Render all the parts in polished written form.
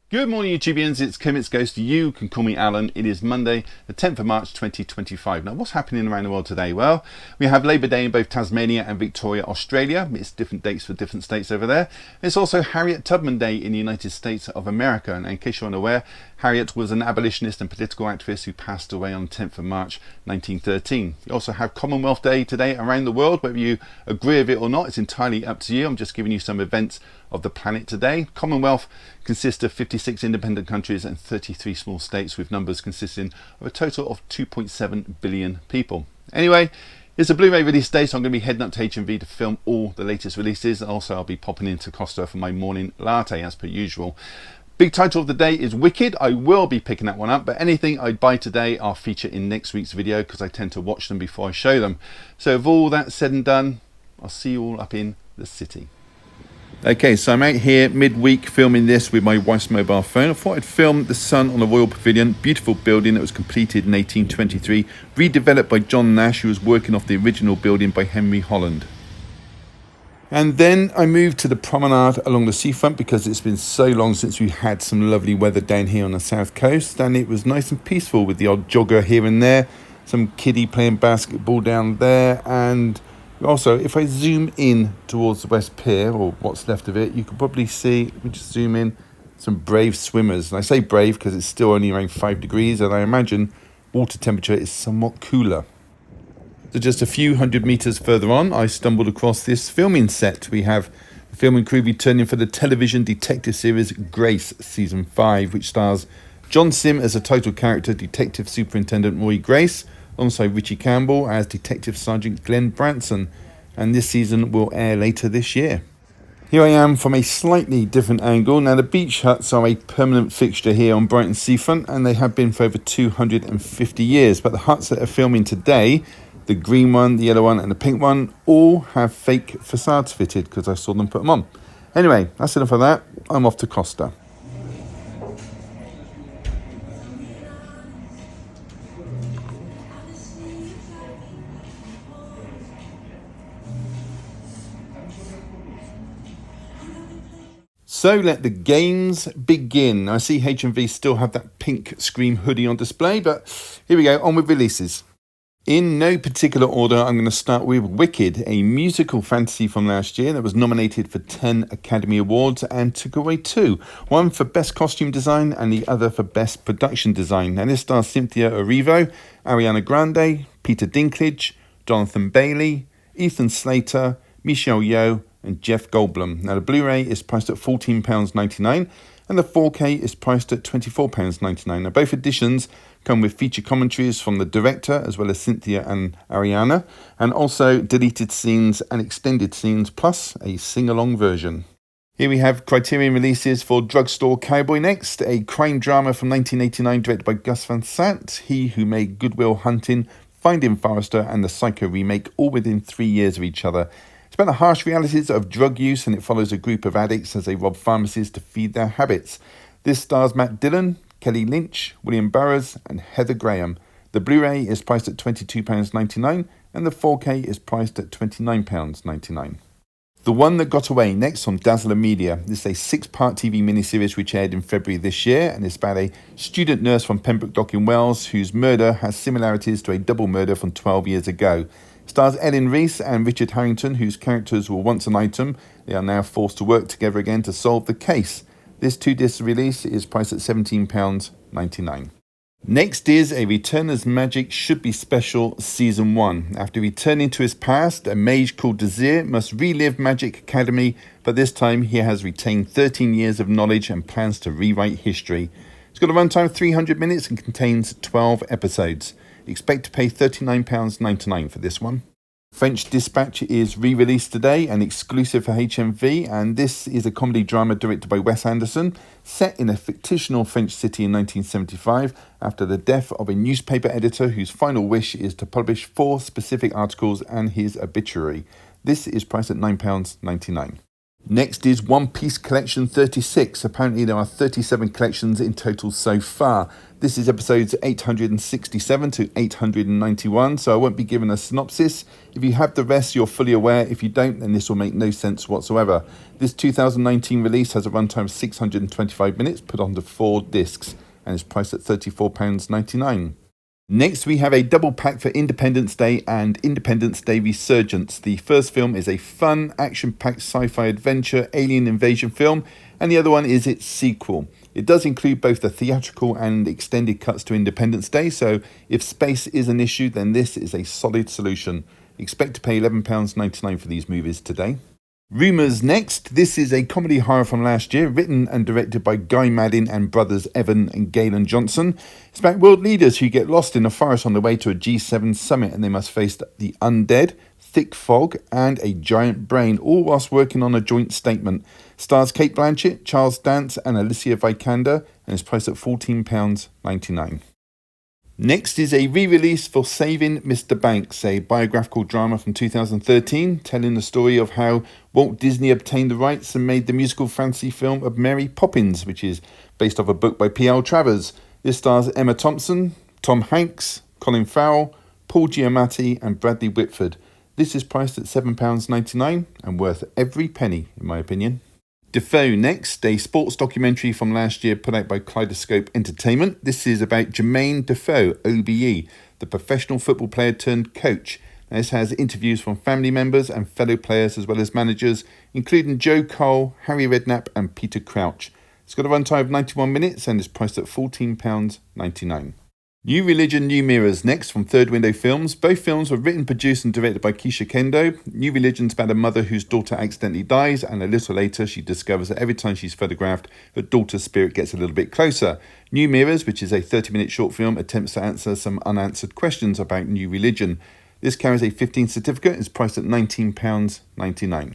Good morning, YouTubians. It's CEX and Costa. You can call me Alan. It is Monday, the 10th of March 2025. Now, what's happening around the world today? Well, we have Labour Day in both Tasmania and Victoria, Australia. It's different dates for different states over there. It's also Harriet Tubman Day in the United States of America. And in case you're unaware, Harriet was an abolitionist and political activist who passed away on the 10th of March 1913. You also have Commonwealth Day today around the world. Whether you agree with it or not, it's entirely up to you. I'm just giving you some events of the planet today. Commonwealth consists of 56 independent countries and 33 small states, with numbers consisting of a total of 2.7 billion people. Anyway, it's a Blu-ray release day, so I'm going to be heading up to HMV to film all the latest releases. And also I'll be popping into Costa for my morning latte as per usual. Big title of the day is Wicked. I will be picking that one up, but anything I buy today I'll feature in next week's video because I tend to watch them before I show them. So with all that said and done, I'll see you all up in the city. Okay, so I'm out here midweek filming this with my wife's mobile phone. I thought I'd film the sun on the Royal Pavilion, beautiful building that was completed in 1823, redeveloped by John Nash, who was working off the original building by Henry Holland. And then I moved to the promenade along the seafront because it's been so long since we had some lovely weather down here on the south coast, and it was nice and peaceful with the odd jogger here and there, some kiddie playing basketball down there, and also, if I zoom in towards the West Pier, or what's left of it, you can probably see, let me just zoom in, some brave swimmers. And I say brave because it's still only around 5 degrees, and I imagine water temperature is somewhat cooler. So just a few hundred metres further on, I stumbled across this filming set. We have the filming crew returning for the television detective series Grace Season 5, which stars John Sim as a title character, Detective Superintendent Roy Grace, alongside Richie Campbell as Detective Sergeant Glenn Branson, and this season will air later this year. Here I am from a slightly different angle. Now, the beach huts are a permanent fixture here on Brighton seafront, and they have been for over 250 years, but the huts that are filming today, the green one, the yellow one and the pink one, all have fake facades fitted because I saw them put them on. Anyway, that's enough of that. I'm off to Costa. So let the games begin. I see HMV still have that pink Scream hoodie on display, but here we go, on with releases. In no particular order, I'm going to start with Wicked, a musical fantasy from last year that was nominated for 10 Academy Awards and took away 2. One for Best Costume Design and the other for Best Production Design. And this stars Cynthia Erivo, Ariana Grande, Peter Dinklage, Jonathan Bailey, Ethan Slater, Michelle Yeoh, and Jeff Goldblum. Now, the Blu-ray is priced at £14.99 and the 4K is priced at £24.99. Now, both editions come with feature commentaries from the director as well as Cynthia and Ariana, and also deleted scenes and extended scenes, plus a sing-along version. Here we have Criterion releases for Drugstore Cowboy next, a crime drama from 1989 directed by Gus Van Sant, he who made Good Will Hunting, Finding Forrester and the Psycho remake, all within 3 years of each other. It's about the harsh realities of drug use, and it follows a group of addicts as they rob pharmacies to feed their habits. This stars Matt Dillon, Kelly Lynch, William Burroughs and Heather Graham. The Blu-ray is priced at £22.99 and the 4K is priced at £29.99. The One That Got Away next on Dazzler Media. This is a 6-part TV miniseries which aired in February this year, and it's about a student nurse from Pembroke Dock in Wales whose murder has similarities to a double murder from 12 years ago. It stars Ellen Reese and Richard Harrington, whose characters were once an item. They are now forced to work together again to solve the case. This 2-disc release is priced at £17.99. Next is A Returner's Magic Should Be Special Season 1. After returning to his past, a mage called Desir must relive Magic Academy, but this time he has retained 13 years of knowledge and plans to rewrite history. It's got a runtime of 300 minutes and contains 12 episodes. Expect to pay £39.99 for this one. French Dispatch is re-released today and exclusive for HMV, and this is a comedy drama directed by Wes Anderson, set in a fictional French city in 1975 after the death of a newspaper editor whose final wish is to publish 4 specific articles and his obituary. This is priced at £9.99. Next is One Piece Collection 36. Apparently there are 37 collections in total so far. This is episodes 867 to 891, so I won't be giving a synopsis. If you have the rest, you're fully aware. If you don't, then this will make no sense whatsoever. This 2019 release has a runtime of 625 minutes, put onto 4 discs, and is priced at £34.99. Next, we have a double pack for Independence Day and Independence Day Resurgence. The first film is a fun, action-packed sci-fi adventure alien invasion film, and the other one is its sequel. It does include both the theatrical and extended cuts to Independence Day, so if space is an issue, then this is a solid solution. Expect to pay £11.99 for these movies today. Rumours next. This is a comedy horror from last year, written and directed by Guy Maddin and brothers Evan and Galen Johnson. It's about world leaders who get lost in a forest on the way to a G7 summit, and they must face the undead, thick fog, and a giant brain, all whilst working on a joint statement. Stars Kate Blanchett, Charles Dance, and Alicia Vikander, and is priced at £14.99. Next is a re-release for Saving Mr. Banks, a biographical drama from 2013, telling the story of how Walt Disney obtained the rights and made the musical fantasy film of Mary Poppins, which is based off a book by P.L. Travers. This stars Emma Thompson, Tom Hanks, Colin Farrell, Paul Giamatti, and Bradley Whitford. This is priced at £7.99 and worth every penny, in my opinion. Defoe next, a sports documentary from last year put out by Kaleidoscope Entertainment. This is about Jermaine Defoe, OBE, the professional football player turned coach. Now, this has interviews from family members and fellow players as well as managers, including Joe Cole, Harry Redknapp and Peter Crouch. It's got a runtime of 91 minutes and is priced at £14.99. New Religion, New Mirrors next from Third Window Films. Both films were written, produced and directed by Keisha Kendo. New Religion's about a mother whose daughter accidentally dies, and a little later she discovers that every time she's photographed, her daughter's spirit gets a little bit closer. New Mirrors, which is a 30-minute short film, attempts to answer some unanswered questions about New Religion. This carries a 15 certificate and is priced at £19.99.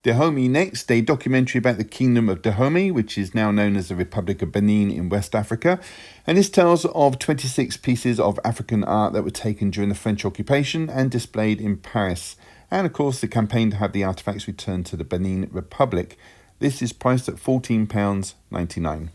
Dahomey next, a documentary about the Kingdom of Dahomey, which is now known as the Republic of Benin in West Africa. And this tells of 26 pieces of African art that were taken during the French occupation and displayed in Paris. And of course, the campaign to have the artefacts returned to the Benin Republic. This is priced at £14.99.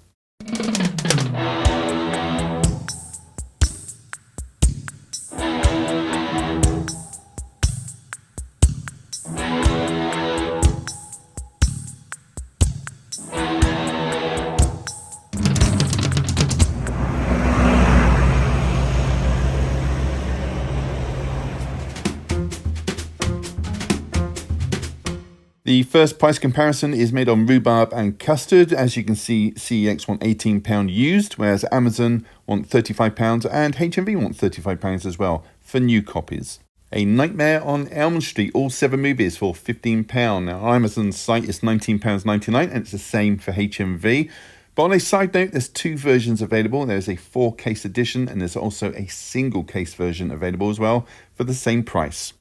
The first price comparison is made on rhubarb and custard. As you can see, CEX want £18 used, whereas Amazon want £35 and HMV want £35 as well for new copies. A Nightmare on Elm Street, all 7 movies for £15. Now, Amazon's site is £19.99 and it's the same for HMV. But on a side note, there's 2 versions available. There's a 4-case edition and there's also a single case version available as well for the same price.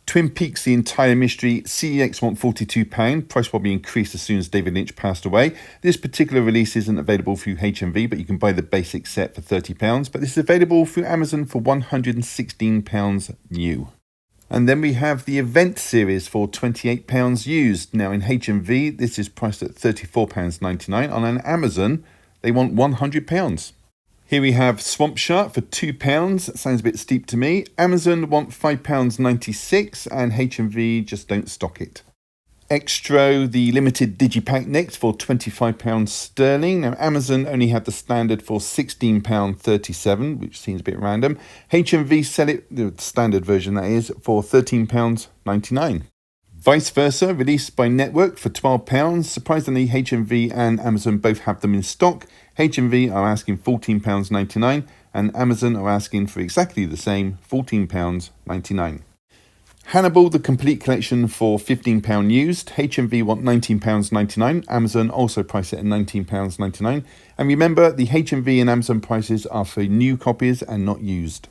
Twin Peaks, The Entire Mystery, CEX want £42, price probably increased as soon as David Lynch passed away. This particular release isn't available through HMV, but you can buy the basic set for £30, but this is available through Amazon for £116 new. And then we have the Event series for £28 used. Now in HMV, this is priced at £34.99. On Amazon, they want £100. Here we have Swamp Shark for £2. That sounds a bit steep to me. Amazon want £5.96 and HMV just don't stock it. Extro, the limited digipack next for £25 sterling. Now Amazon only have the standard for £16.37, which seems a bit random. HMV sell it, the standard version that is, for £13.99. Vice Versa, released by Network for £12. Surprisingly, HMV and Amazon both have them in stock. HMV are asking £14.99 and Amazon are asking for exactly the same, £14.99. Hannibal, the complete collection for £15 used. HMV want £19.99. Amazon also price it at £19.99. And remember, the HMV and Amazon prices are for new copies and not used.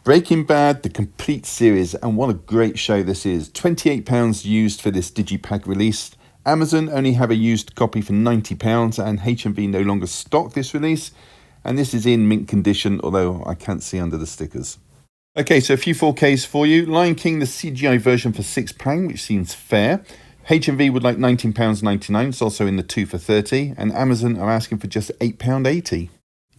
Breaking Bad, the complete series, and what a great show this is. £28 used for this digipack release. Amazon only have a used copy for £90 and HMV no longer stock this release. And this is in mint condition, although I can't see under the stickers. Okay, so a few 4Ks for you. Lion King, the CGI version for £6, which seems fair. HMV would like £19.99. It's also in the 2 for £30. And Amazon are asking for just £8.80.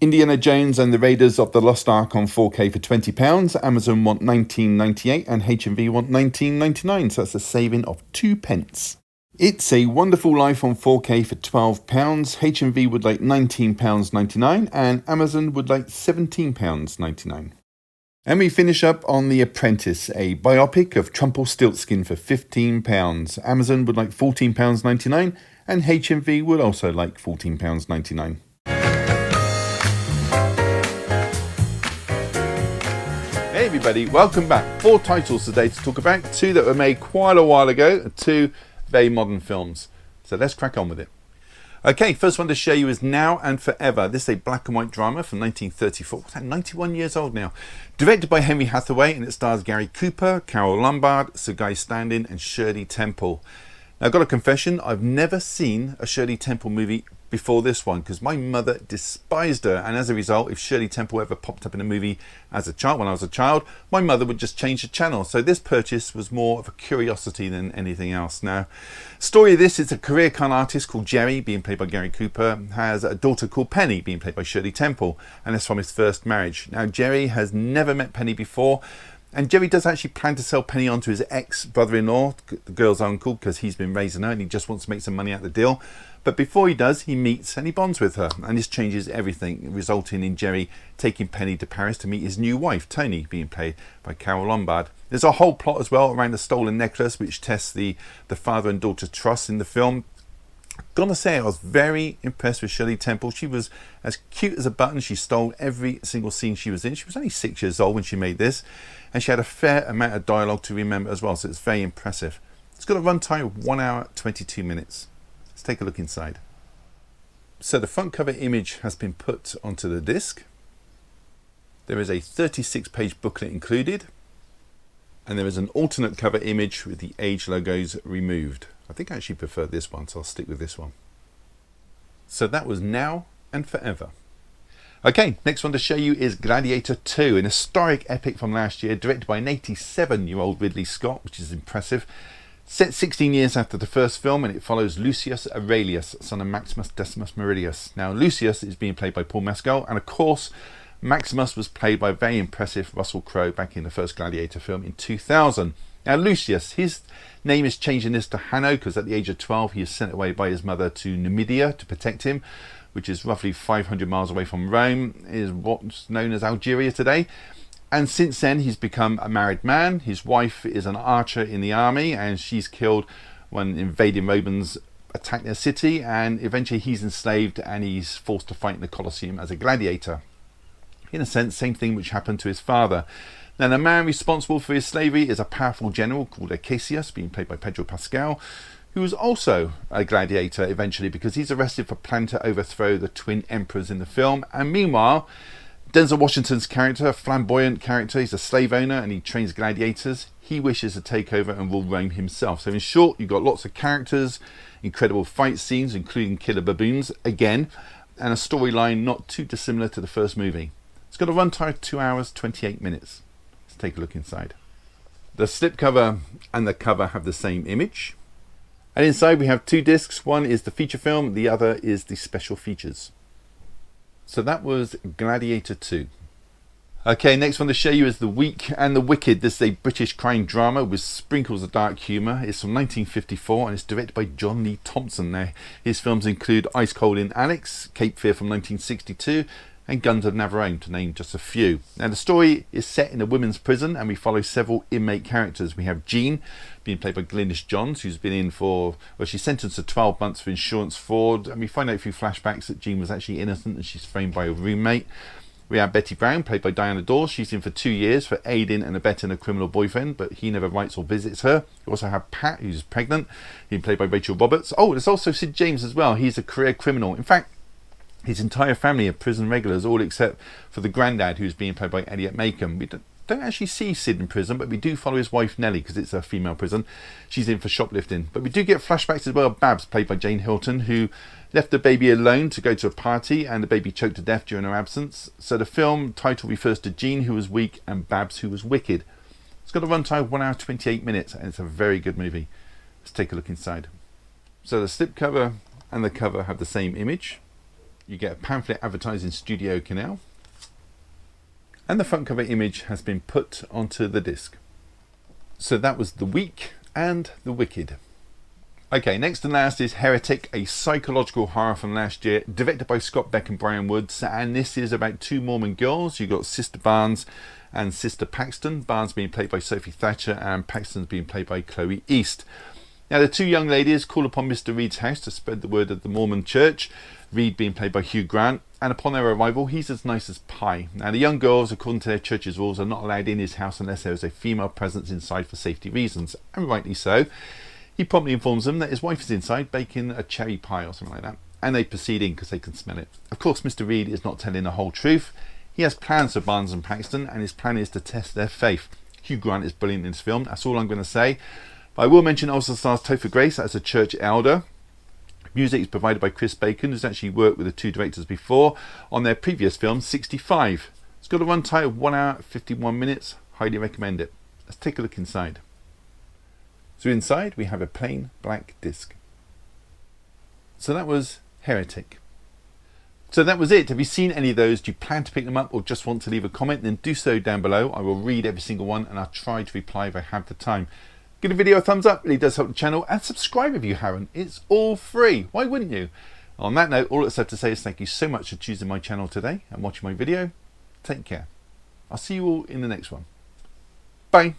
Indiana Jones and the Raiders of the Lost Ark on 4K for £20. Amazon want £19.98 and HMV want £19.99, so that's a saving of 2p. It's a Wonderful Life on 4K for £12. HMV would like £19.99 and Amazon would like £17.99. And we finish up on The Apprentice, a biopic of Trumpelstiltskin for £15. Amazon would like £14.99 and HMV would also like £14.99. Hey everybody, welcome back. 4 titles today to talk about, 2 that were made quite a while ago and 2 very modern films. So let's crack on with it. Okay, first one to show you is Now and Forever. This is a black and white drama from 1934. What's that, 91 years old now. Directed by Henry Hathaway, and it stars Gary Cooper, Carole Lombard, Sir Guy Standing and Shirley Temple. Now I've got a confession, I've never seen a Shirley Temple movie before this one because my mother despised her, and as a result, if Shirley Temple ever popped up in a movie as a child, when I was a child, my mother would just change the channel. So this purchase was more of a curiosity than anything else. Now, story of this is a career con artist called Jerry, being played by Gary Cooper, has a daughter called Penny, being played by Shirley Temple, and that's from his first marriage. Now Jerry has never met Penny before, and Jerry does actually plan to sell Penny on to his ex-brother-in-law, the girl's uncle, because he's been raising her and he just wants to make some money out of the deal. But before he does, he meets and he bonds with her, and this changes everything, resulting in Jerry taking Penny to Paris to meet his new wife, Tony, being played by Carole Lombard. There's a whole plot as well around the stolen necklace, which tests the father and daughter trust in the film. Gonna say I was very impressed with Shirley Temple. She was as cute as a button. She stole every single scene she was in. She was only 6 years old when she made this, and she had a fair amount of dialogue to remember as well, so it's very impressive. It's got a runtime of 1 hour 22 minutes. Let's take a look inside. So the front cover image has been put onto the disc. There is a 36-page booklet included, and there is an alternate cover image with the age logos removed. I think I actually prefer this one, so I'll stick with this one. So that was Now and Forever. Okay, next one to show you is Gladiator 2, an historic epic from last year, directed by an 87-year-old Ridley Scott, which is impressive. Set 16 years after the first film, and it follows Lucius Aurelius, son of Maximus Decimus Meridius. Now Lucius is being played by Paul Mescal, and of course Maximus was played by very impressive Russell Crowe back in the first Gladiator film in 2000. Now Lucius, his name is changed in this to Hanno because at the age of 12 he is sent away by his mother to Numidia to protect him, which is roughly 500 miles away from Rome, is what's known as Algeria today. And since then he's become a married man. His wife is an archer in the army, and she's killed when invading Romans attack their city, and eventually he's enslaved and he's forced to fight in the Colosseum as a gladiator. In a sense, same thing which happened to his father. Now the man responsible for his slavery is a powerful general called Acacius, being played by Pedro Pascal, who was also a gladiator eventually because he's arrested for planning to overthrow the twin emperors in the film. And meanwhile, Denzel Washington's character, a flamboyant character, he's a slave owner and he trains gladiators. He wishes to take over and rule Rome himself. So in short, you've got lots of characters, incredible fight scenes, including killer baboons again, and a storyline not too dissimilar to the first movie. It's got a runtime of 2 hours, 28 minutes. Let's take a look inside. The slipcover and the cover have the same image. And inside we have 2 discs. One is the feature film, the other is the special features. So that was Gladiator 2. Okay, next one to show you is The Weak and the Wicked. This is a British crime drama with sprinkles of dark humour. It's from 1954 and it's directed by John Lee Thompson. Now, his films include Ice Cold in Alex, Cape Fear from 1962, and Guns of Navarone, to name just a few. Now the story is set in a women's prison and we follow several inmate characters. We have Jean, being played by Glynis Johns, who's been in for, well, she's sentenced to 12 months for insurance fraud, and we find out through flashbacks that Jean was actually innocent and she's framed by a roommate. We have Betty Brown, played by Diana Dawes. She's in for 2 years for aiding and abetting a criminal boyfriend, but he never writes or visits her. We also have Pat, who's pregnant, being played by Rachel Roberts. Oh, there's also Sid James as well. He's a career criminal. In fact, his entire family are prison regulars, all except for the granddad, who's being played by Elliot Macomb. We don't actually see Sid in prison, but we do follow his wife Nellie, because it's a female prison. She's in for shoplifting. But we do get flashbacks as well of Babs, played by Jane Hilton, who left the baby alone to go to a party, and the baby choked to death during her absence. So the film title refers to Jean, who was weak, and Babs, who was wicked. It's got a runtime of 1 hour 28 minutes, and it's a very good movie. Let's take a look inside. So the slipcover and the cover have the same image. You get a pamphlet advertising Studio Canal. And the front cover image has been put onto the disc. So that was The Week and The Wicked. Okay, next and last is Heretic, a psychological horror from last year, directed by Scott Beck and Brian Woods, and this is about two Mormon girls. You've got Sister Barnes and Sister Paxton, Barnes being played by Sophie Thatcher and Paxton's being played by Chloe East. Now the two young ladies call upon Mr. Reed's house to spread the word of the Mormon church, Reed being played by Hugh Grant, and upon their arrival he's as nice as pie. Now the young girls, according to their church's rules, are not allowed in his house unless there is a female presence inside for safety reasons, and rightly so. He promptly informs them that his wife is inside baking a cherry pie or something like that, and they proceed in because they can smell it. Of course, Mr. Reed is not telling the whole truth. He has plans for Barnes and Paxton, and his plan is to test their faith. Hugh Grant is brilliant in this film, that's all I'm going to say. But I will mention also stars Topher Grace as a church elder. Music is provided by Chris Bacon, who's actually worked with the two directors before on their previous film, 65. It's got a runtime of 1 hour 51 minutes. Highly recommend it. Let's take a look inside. So inside we have a plain black disc. So that was Heretic. So that was it. Have you seen any of those? Do you plan to pick them up or just want to leave a comment? Then do so down below. I will read every single one and I'll try to reply if I have the time. Give the video a thumbs up, it really does help the channel, and subscribe if you haven't. It's all free. Why wouldn't you? On that note, all that's left to say is thank you so much for choosing my channel today and watching my video. Take care. I'll see you all in the next one. Bye.